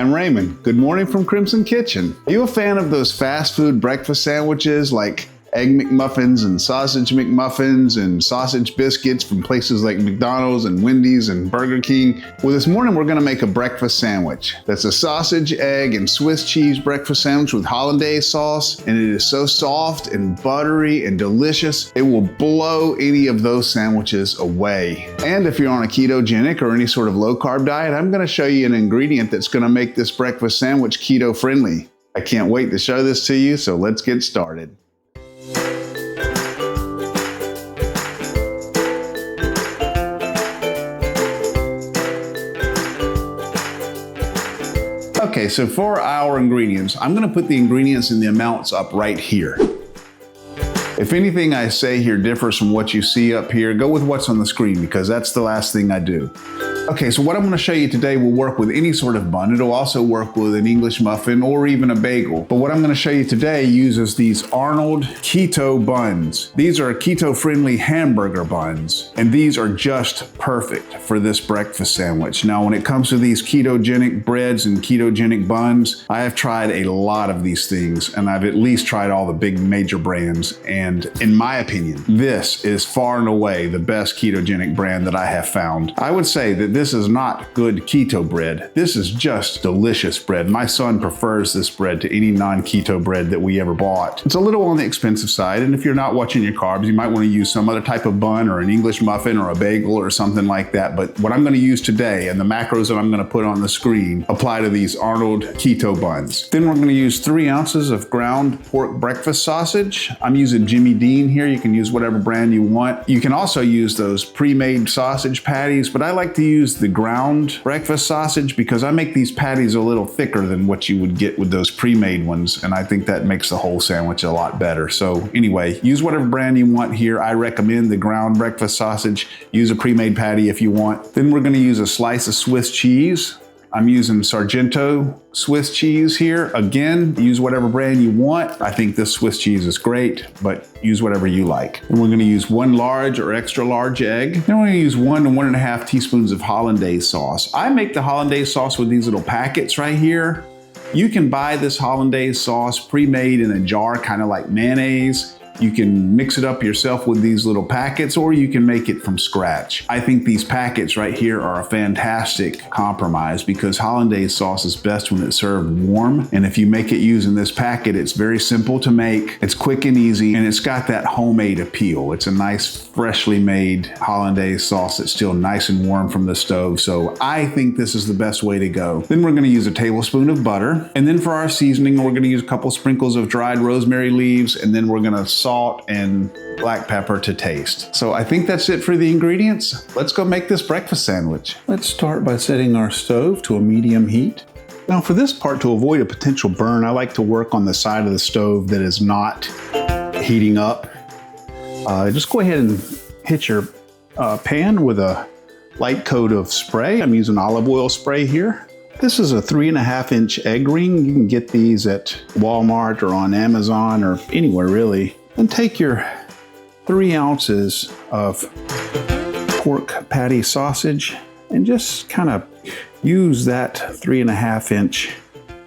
I'm Raymond. Good morning from Crimson Kitchen. Are you a fan of those fast food breakfast sandwiches like Egg McMuffins and Sausage McMuffins and sausage biscuits from places like McDonald's and Wendy's and Burger King? Well, this morning we're gonna make a breakfast sandwich. That's a sausage, egg, and Swiss cheese breakfast sandwich with Hollandaise sauce, and it is so soft and buttery and delicious, it will blow any of those sandwiches away. And if you're on a ketogenic or any sort of low-carb diet, I'm gonna show you an ingredient that's gonna make this breakfast sandwich keto-friendly. I can't wait to show this to you, so let's get started. Okay, so for our ingredients, I'm gonna put the ingredients and the amounts up right here. If anything I say here differs from what you see up here, go with what's on the screen because that's the last thing I do. Okay, so what I'm gonna show you today will work with any sort of bun. It'll also work with an English muffin or even a bagel. But what I'm gonna show you today uses these Arnold keto buns. These are keto-friendly hamburger buns, and these are just perfect for this breakfast sandwich. Now, when it comes to these ketogenic breads and ketogenic buns, I have tried a lot of these things, and I've at least tried all the big major brands. And in my opinion, this is far and away the best ketogenic brand that I have found. I would say that this is not good keto bread. This is just delicious bread. My son prefers this bread to any non-keto bread that we ever bought. It's a little on the expensive side, and if you're not watching your carbs, you might want to use some other type of bun or an English muffin or a bagel or something like that. But what I'm going to use today and the macros that I'm going to put on the screen apply to these Arnold keto buns. Then we're going to use 3 ounces of ground pork breakfast sausage. I'm using Jimmy Dean here. You can use whatever brand you want. You can also use those pre-made sausage patties, but I like to use the ground breakfast sausage because I make these patties a little thicker than what you would get with those pre-made ones, and I think that makes the whole sandwich a lot better. So anyway, use whatever brand you want here. I recommend the ground breakfast sausage. Use a pre-made patty if you want. Then we're going to use a slice of Swiss cheese. I'm using Sargento Swiss cheese here. Again, use whatever brand you want. I think this Swiss cheese is great, but use whatever you like. And we're gonna use 1 large or extra large egg. Then we're gonna use 1 to 1.5 teaspoons of Hollandaise sauce. I make the Hollandaise sauce with these little packets right here. You can buy this Hollandaise sauce pre-made in a jar, kind of like mayonnaise. You can mix it up yourself with these little packets, or you can make it from scratch. I think these packets right here are a fantastic compromise because Hollandaise sauce is best when it's served warm. And if you make it using this packet, it's very simple to make, it's quick and easy, and it's got that homemade appeal. It's a nice, freshly made Hollandaise sauce that's still nice and warm from the stove. So I think this is the best way to go. Then we're gonna use a tablespoon of butter. And then for our seasoning, we're gonna use a couple sprinkles of dried rosemary leaves, and then we're gonna salt and black pepper to taste. So I think that's it for the ingredients. Let's go make this breakfast sandwich. Let's start by setting our stove to a medium heat. Now for this part, to avoid a potential burn, I like to work on the side of the stove that is not heating up. Just go ahead and hit your pan with a light coat of spray. I'm using olive oil spray here. This is a 3.5-inch egg ring. You can get these at Walmart or on Amazon or anywhere really. And take your 3 ounces of pork patty sausage and just kind of use that 3.5-inch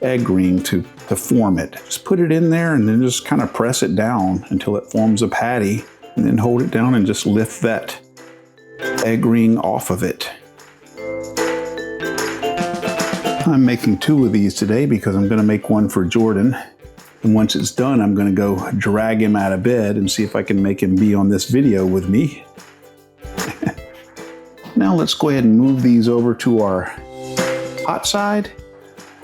egg ring to form it. Just put it in there and then just kind of press it down until it forms a patty, and then hold it down and just lift that egg ring off of it. I'm making 2 of these today because I'm going to make one for Jordan. And once it's done, I'm gonna go drag him out of bed and see if I can make him be on this video with me. Now let's go ahead and move these over to our hot side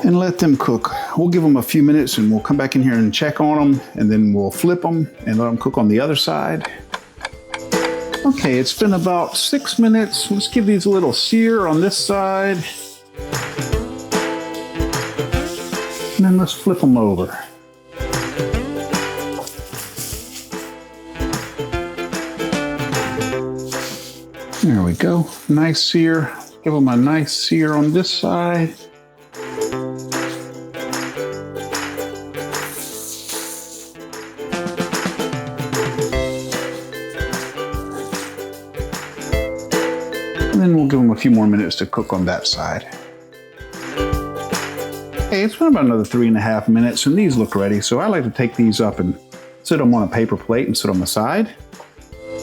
and let them cook. We'll give them a few minutes and we'll come back in here and check on them, and then we'll flip them and let them cook on the other side. Okay, it's been about 6 minutes. Let's give these a little sear on this side. And then let's flip them over. There we go, nice sear. Give them a nice sear on this side. And then we'll give them a few more minutes to cook on that side. Okay, it's been about another 3.5 minutes and these look ready. So I like to take these up and sit them on a paper plate and sit them aside.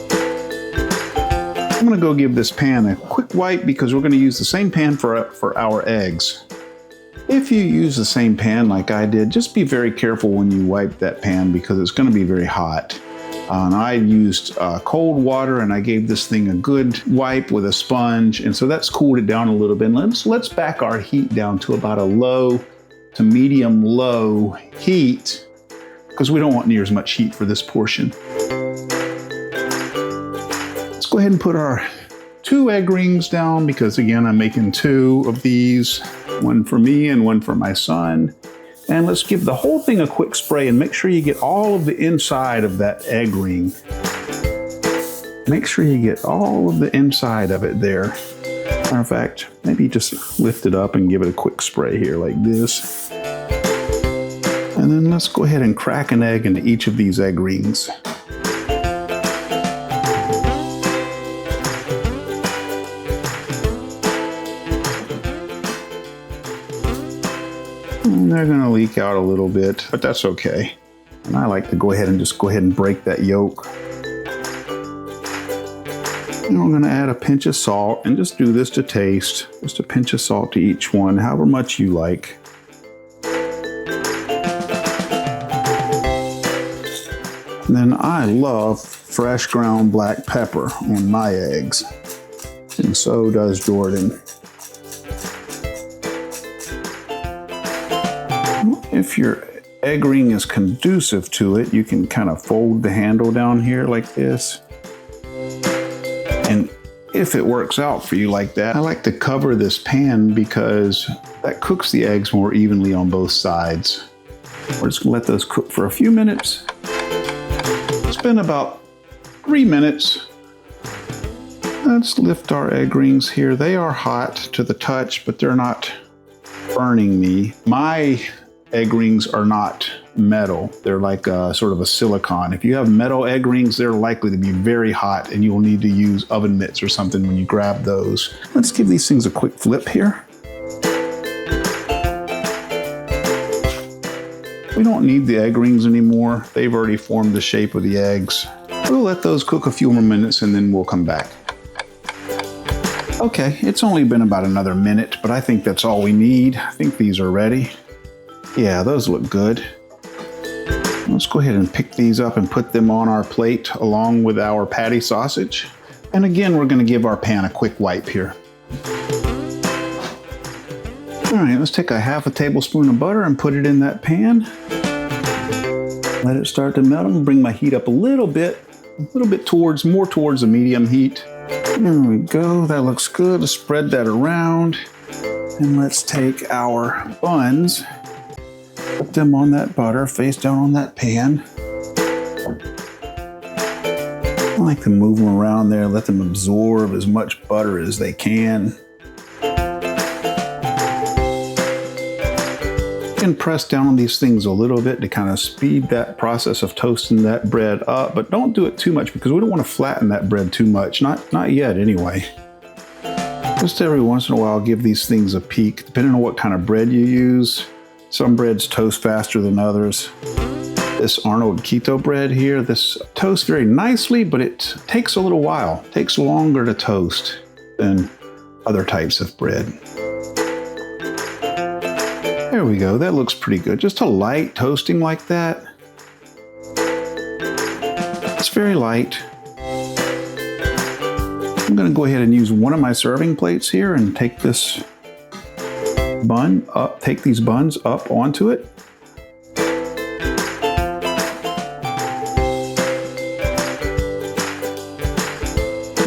I'm gonna go give this pan a quick wipe because we're gonna use the same pan for our eggs. If you use the same pan like I did, just be very careful when you wipe that pan because it's gonna be very hot. And I used cold water and I gave this thing a good wipe with a sponge. And so that's cooled it down a little bit. Let's back our heat down to about a low to medium low heat because we don't want near as much heat for this portion. Let's go ahead and put our 2 egg rings down because again, I'm making 2 of these, one for me and one for my son. And let's give the whole thing a quick spray and make sure you get all of the inside of that egg ring. Make sure you get all of the inside of it there. Matter of fact, maybe just lift it up and give it a quick spray here like this. And then let's go ahead and crack an egg into each of these egg rings. And they're gonna leak out a little bit, but that's okay. And I like to go ahead and break that yolk. And we're gonna add a pinch of salt and just do this to taste. Just a pinch of salt to each one, however much you like. And then I love fresh ground black pepper on my eggs. And so does Jordan. If your egg ring is conducive to it, you can kind of fold the handle down here like this. And if it works out for you like that, I like to cover this pan because that cooks the eggs more evenly on both sides. We're just gonna let those cook for a few minutes. It's been about 3 minutes. Let's lift our egg rings here. They are hot to the touch, but they're not burning me. My egg rings are not metal. They're like sort of a silicone. If you have metal egg rings, they're likely to be very hot and you will need to use oven mitts or something when you grab those. Let's give these things a quick flip here. We don't need the egg rings anymore. They've already formed the shape of the eggs. We'll let those cook a few more minutes and then we'll come back. Okay, it's only been about another minute, but I think that's all we need. I think these are ready. Yeah, those look good. Let's go ahead and pick these up and put them on our plate along with our patty sausage. And again, we're gonna give our pan a quick wipe here. All right, let's take a ½ tablespoon of butter and put it in that pan. Let it start to melt. I'm gonna bring my heat up a little bit more towards a medium heat. There we go, that looks good. Let's spread that around. And let's take our buns, put them on that butter, face down on that pan. I like to move them around there, let them absorb as much butter as they can. You can press down on these things a little bit to kind of speed that process of toasting that bread up, but don't do it too much because we don't want to flatten that bread too much. Not yet anyway. Just every once in a while, give these things a peek, depending on what kind of bread you use. Some breads toast faster than others. This Arnold Keto bread here, this toasts very nicely, but it takes a little while. It takes longer to toast than other types of bread. There we go, that looks pretty good. Just a light toasting like that. It's very light. I'm gonna go ahead and use one of my serving plates here and take this bun up, take these buns up onto it.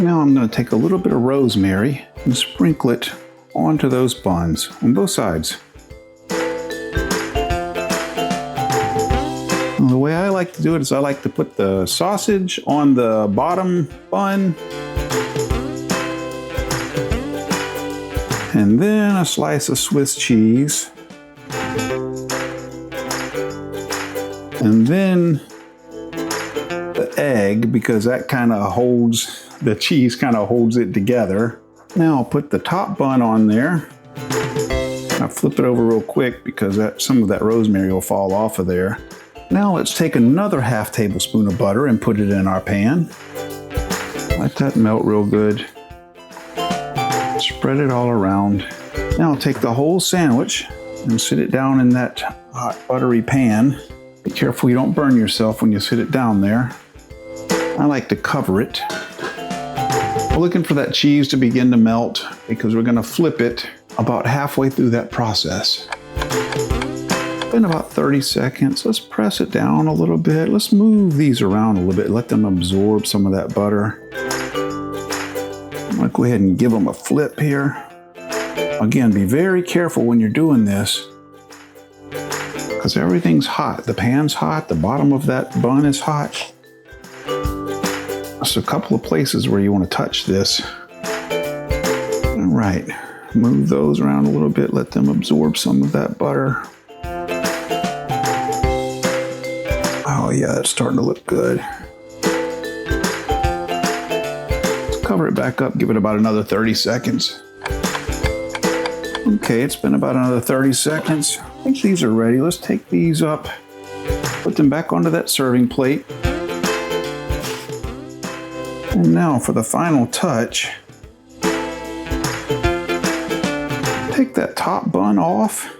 Now I'm gonna take a little bit of rosemary and sprinkle it onto those buns on both sides. And the way I like to do it is I like to put the sausage on the bottom bun, and then a slice of Swiss cheese, and then the egg, because that kind of holds, the cheese kind of holds it together. Now I'll put the top bun on there, I'll flip it over real quick because some of that rosemary will fall off of there. Now let's take another half tablespoon of butter and put it in our pan. Let that melt real good. Spread it all around. Now take the whole sandwich and sit it down in that hot buttery pan. Be careful you don't burn yourself when you sit it down there. I like to cover it. We're looking for that cheese to begin to melt because we're gonna flip it about halfway through that process. In about 30 seconds, let's press it down a little bit. Let's move these around a little bit, let them absorb some of that butter. I'm gonna go ahead and give them a flip here. Again, be very careful when you're doing this because everything's hot. The pan's hot, the bottom of that bun is hot. There's a couple of places where you want to touch this. All right, move those around a little bit, let them absorb some of that butter. Oh yeah, that's starting to look good. Let's cover it back up, give it about another 30 seconds. Okay, it's been about another 30 seconds. I think these are ready. Let's take these up, put them back onto that serving plate. And now for the final touch, take that top bun off.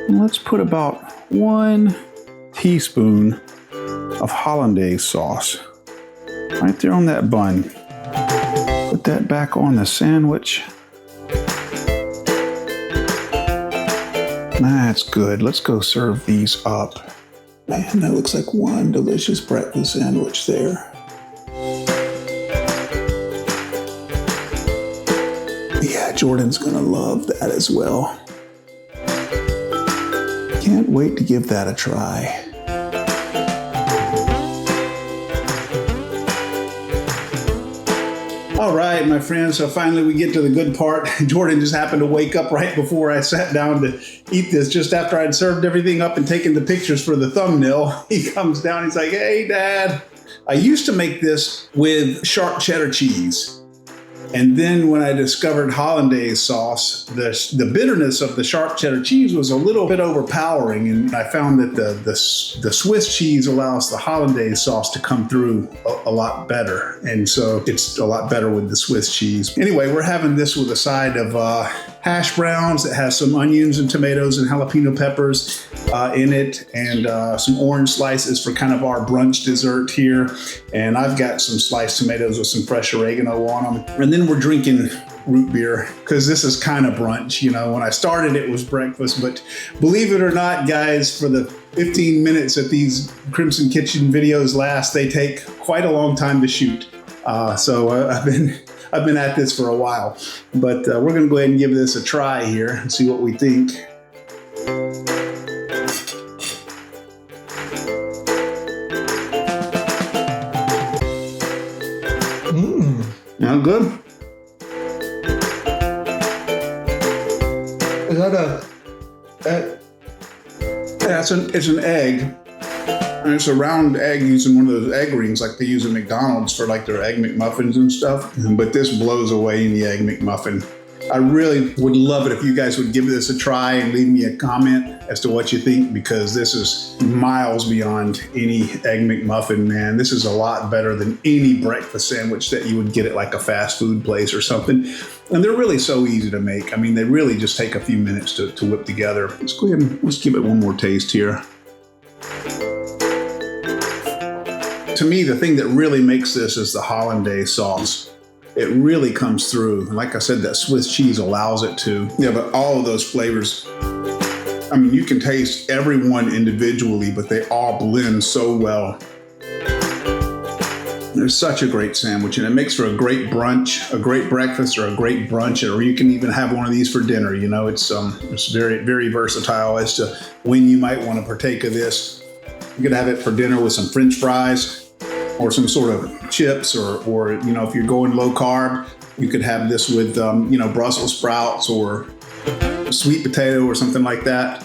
And let's put about 1 teaspoon of Hollandaise sauce right there on that bun. Put that back on the sandwich. That's good. Let's go serve these up. Man, that looks like one delicious breakfast sandwich there. Yeah, Jordan's gonna love that as well. Can't wait to give that a try. All right, my friends, so finally we get to the good part. Jordan just happened to wake up right before I sat down to eat this, just after I'd served everything up and taken the pictures for the thumbnail. He comes down, he's like, hey, Dad. I used to make this with sharp cheddar cheese. And then when I discovered Hollandaise sauce, the bitterness of the sharp cheddar cheese was a little bit overpowering. And I found that the Swiss cheese allows the Hollandaise sauce to come through a lot better. And so it's a lot better with the Swiss cheese. Anyway, we're having this with a side of hash browns that has some onions and tomatoes and jalapeno peppers in it, and some orange slices for kind of our brunch dessert here. And I've got some sliced tomatoes with some fresh oregano on them. And then we're drinking root beer because this is kind of brunch. You know, when I started it was breakfast, but believe it or not, guys, for the 15 minutes that these Crimson Kitchen videos last, they take quite a long time to shoot. So I've been at this for a while, but we're gonna go ahead and give this a try here and see what we think. Now good. Is that it's an egg, and it's a round egg using one of those egg rings like they use at McDonald's for like their egg McMuffins and stuff. But this blows away in the egg McMuffin. I really would love it if you guys would give this a try and leave me a comment as to what you think, because this is miles beyond any egg McMuffin, man. This is a lot better than any breakfast sandwich that you would get at like a fast food place or something. And they're really so easy to make. I mean, they really just take a few minutes to whip together. Let's go ahead and let's give it one more taste here. To me, the thing that really makes this is the Hollandaise sauce. It really comes through. Like I said, that Swiss cheese allows it to. Yeah, but all of those flavors, I mean, you can taste every one individually, but they all blend so well. It's such a great sandwich, and it makes for a great brunch, a great breakfast, or a great brunch, or you can even have one of these for dinner. You know, it's very, very versatile as to when you might want to partake of this. You could have it for dinner with some French fries, or some sort of chips, or you know, if you're going low carb, you could have this with you know, Brussels sprouts or sweet potato or something like that.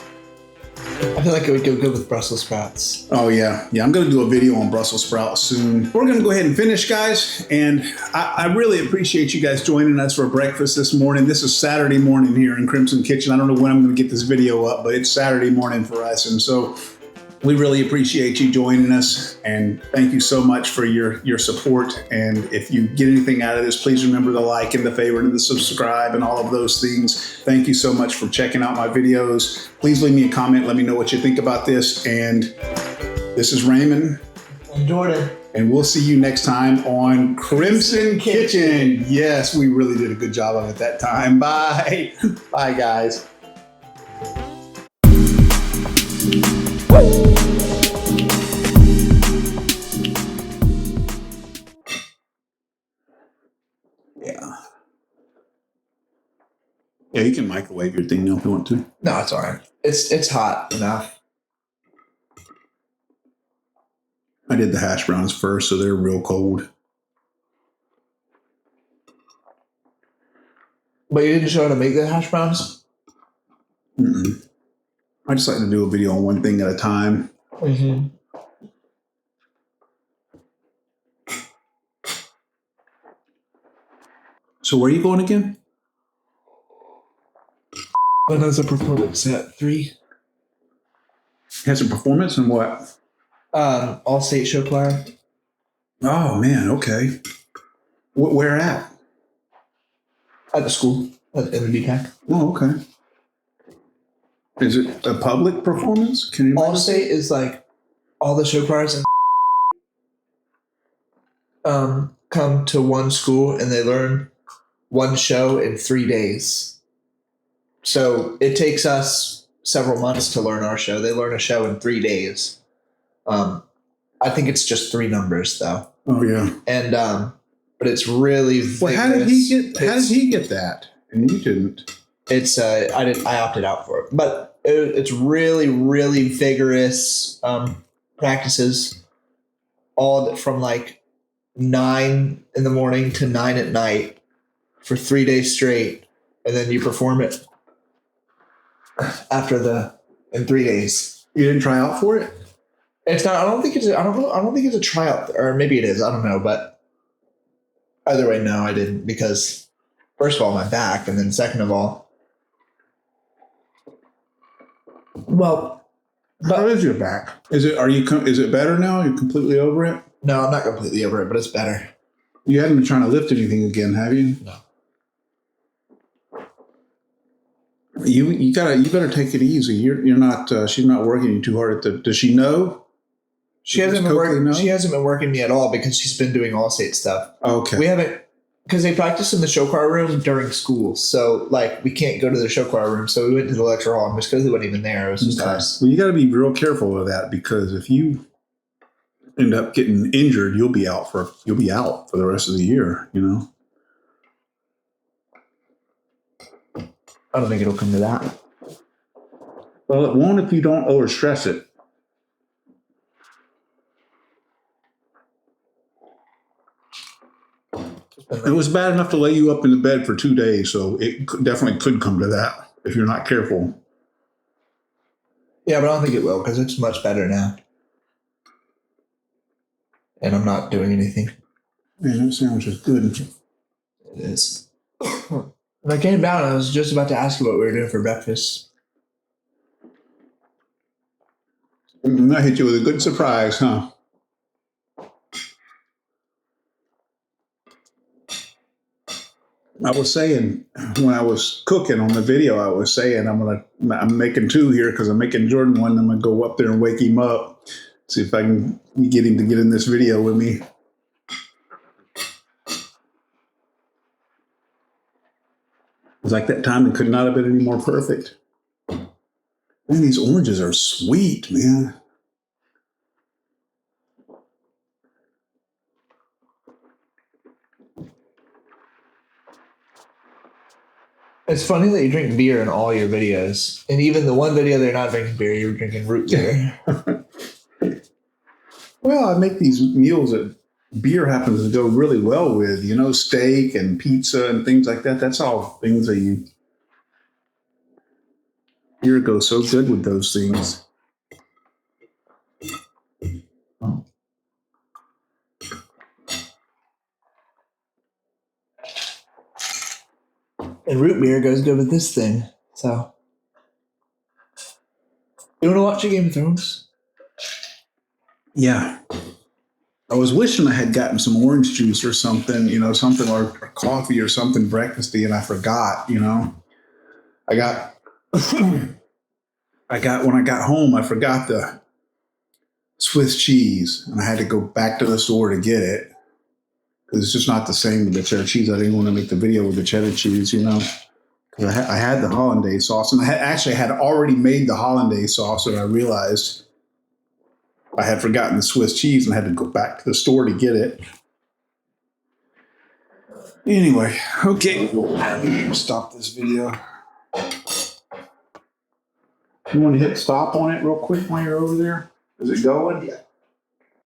I feel like it would go good with Brussels sprouts. Oh yeah. Yeah, I'm gonna do a video on Brussels sprouts soon. We're gonna go ahead and finish, guys. And I really appreciate you guys joining us for breakfast this morning. This is Saturday morning here in Crimson Kitchen. I don't know when I'm gonna get this video up, but it's Saturday morning for us. And so we really appreciate you joining us, and thank you so much for your support. And if you get anything out of this, please remember the like and the favorite and the subscribe and all of those things. Thank you so much for checking out my videos. Please leave me a comment. Let me know what you think about this. And this is Raymond. And Jordan. And we'll see you next time on Crimson Kitchen. Yes, we really did a good job of it that time. Bye. Bye, guys. Yeah, you can microwave your thing now if you want to. No, it's all right. It's hot enough. I did the hash browns first, so they're real cold. But you didn't show how to make the hash browns? Mm-mm. I just like to do a video on one thing at a time. Mm-hmm. So where are you going again? When has a performance at 3? Has a performance in what? All state show choir. Oh man, okay. Where at? At the school, in the DTAC. Oh, okay. Is it a public performance? Can you? All state is like all the show choirs and come to one school and they learn one show in 3 days. So it takes us several months to learn our show. They learn a show in 3 days. I think it's just 3 numbers though. Oh yeah. And but it's really well. How did he get that? And you didn't. It's I opted out for it, but it's really vigorous practices, all from like 9 in the morning to 9 at night for 3 days straight, and then you perform it in 3 days. You didn't try out for it? It's not. I don't think it's a tryout, or maybe it is. I don't know, but either way, no, I didn't, because first of all, my back, and then second of all, well, how is your back? Is it better now? You're completely over it? No, I'm not completely over it, but it's better. You haven't been trying to lift anything again, have you? No. You better take it easy. You're not. She's not working you too hard. Does she know? She hasn't been working me at all because she's been doing all state stuff. Okay. We haven't, because they practice in the show choir room during school. So like we can't go to the show choir room. So we went to the lecture hall, and just because we weren't even there, it was just us. Well, you got to be real careful of that, because if you end up getting injured, you'll be out for the rest of the year. You know. I don't think it'll come to that. Well, it won't if you don't overstress it. It was bad enough to lay you up in the bed for 2 days, so it definitely could come to that if you're not careful. Yeah, but I don't think it will, because it's much better now. And I'm not doing anything. Man, that sandwich is good. It is. When I came down, I was just about to ask you what we were doing for breakfast. And I hit you with a good surprise, huh? I was saying when I was cooking on the video, I was saying I'm making 2 here because I'm making Jordan one. I'm gonna go up there and wake him up, see if I can get him to get in this video with me. It was like that time it could not have been any more perfect. Man, these oranges are sweet, man. It's funny that you drink beer in all your videos. And even the one video they're not drinking beer, you're drinking root beer. Well, I make these meals that beer happens to go really well with, steak and pizza and things like that. That's all things that beer goes so good with those things. And root beer goes good with this thing. So, you want to watch a Game of Thrones? Yeah. I was wishing I had gotten some orange juice or something, something or coffee or something breakfasty, and I forgot, I got when I got home, I forgot the Swiss cheese, and I had to go back to the store to get it. Because it's just not the same with the cheddar cheese. I didn't want to make the video with the cheddar cheese, Because I had the Hollandaise sauce, and I had already made the Hollandaise sauce, and I realized I had forgotten the Swiss cheese and I had to go back to the store to get it. Anyway, okay. Stop this video. You want to hit stop on it real quick while you're over there? Is it going? Yeah.